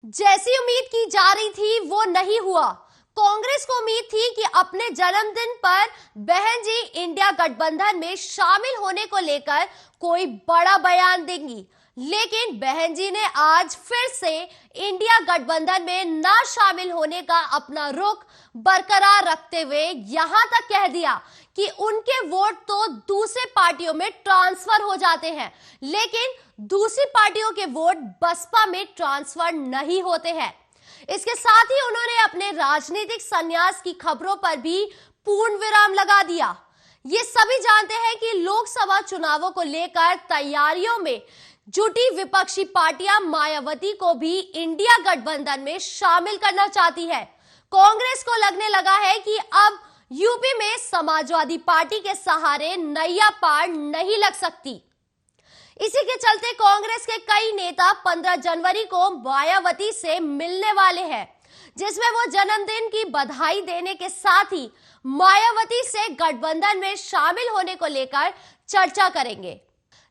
जैसी उम्मीद की जा रही थी वो नहीं हुआ। कांग्रेस को उम्मीद थी कि अपने जन्मदिन पर बहन जी इंडिया गठबंधन में शामिल होने को लेकर कोई बड़ा बयान देंगी, लेकिन बहन जी ने आज फिर से इंडिया गठबंधन में न शामिल होने का अपना रुख बरकरार रखते हुए यहां तक कह दिया कि उनके वोट तो दूसरे पार्टियों में ट्रांसफर हो जाते हैं, लेकिन दूसरी पार्टियों के वोट बसपा में ट्रांसफर नहीं होते हैं। इसके साथ ही उन्होंने अपने राजनीतिक संन्यास की खबरों पर भी पूर्ण विराम लगा दिया। ये सभी जानते हैं कि लोकसभा चुनावों को लेकर तैयारियों में जुटी विपक्षी पार्टियां मायावती को भी इंडिया गठबंधन में शामिल करना चाहती है। कांग्रेस को लगने लगा है कि अब यूपी में समाजवादी पार्टी के सहारे नैया पार नहीं लग सकती। इसी के चलते कांग्रेस के कई नेता 15 जनवरी को मायावती से मिलने वाले हैं, जिसमें वो जन्मदिन की बधाई देने के साथ ही मायावती से गठबंधन में शामिल होने को लेकर चर्चा करेंगे।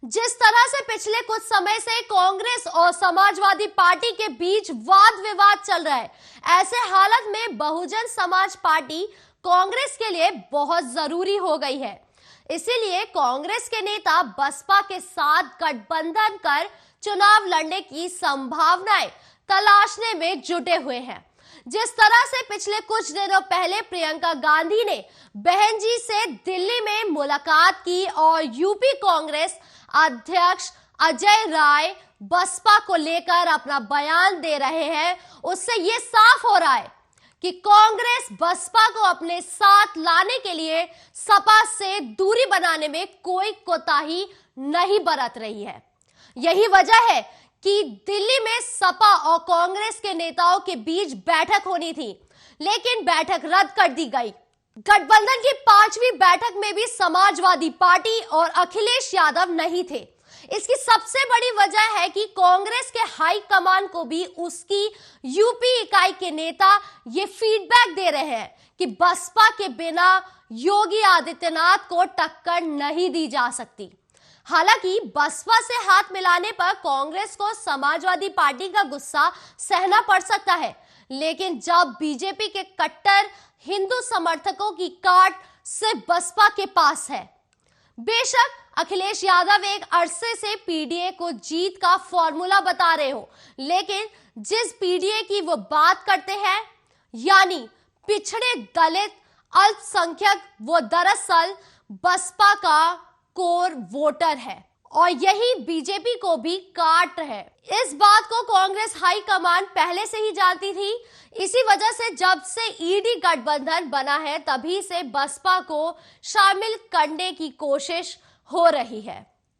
जिस तरह से पिछले कुछ समय से कांग्रेस और समाजवादी पार्टी के बीच वाद विवाद चल रहा है, ऐसे हालत में बहुजन समाज पार्टी कांग्रेस के लिए बहुत जरूरी हो गई है। इसीलिए कांग्रेस के नेता बसपा के साथ गठबंधन कर चुनाव लड़ने की संभावनाएं तलाशने में जुटे हुए हैं। जिस तरह से पिछले कुछ दिनों पहले प्रियंका गांधी ने बहन जी से दिल्ली में मुलाकात की और यूपी कांग्रेस अध्यक्ष अजय राय बसपा को लेकर अपना बयान दे रहे हैं, उससे यह साफ हो रहा है कि कांग्रेस बसपा को अपने साथ लाने के लिए सपा से दूरी बनाने में कोई कोताही नहीं बरत रही है। यही वजह है कि दिल्ली में सपा और कांग्रेस के नेताओं के बीच बैठक होनी थी, लेकिन बैठक रद्द कर दी गई। गठबंधन की 5वीं बैठक में भी समाजवादी पार्टी और अखिलेश यादव नहीं थे। इसकी सबसे बड़ी वजह है कि कांग्रेस के हाई कमान को भी उसकी यूपी इकाई के नेता ये फीडबैक दे रहे हैं कि बसपा के बिना योगी आदित्यनाथ को टक्कर नहीं दी जा सकती। हालांकि बसपा से हाथ मिलाने पर कांग्रेस को समाजवादी पार्टी का गुस्सा सहना पड़ सकता है, लेकिन जब बीजेपी के कट्टर हिंदू समर्थकों की काट सिर्फ बसपा के पास है। बेशक अखिलेश यादव एक अरसे से पीडीए को जीत का फॉर्मूला बता रहे हो, लेकिन जिस पीडीए की वो बात करते हैं, यानी पिछड़े दलित अल्पसंख्यक, वो दरअसल बसपा का कोर वोटर है और यही बीजेपी को भी काट है। इस बात को कांग्रेस हाई कमान पहले से ही जानती थी। इसी वजह से जब से ईडी गठबंधन बना है, तभी से बसपा को शामिल करने की कोशिश हो रही है।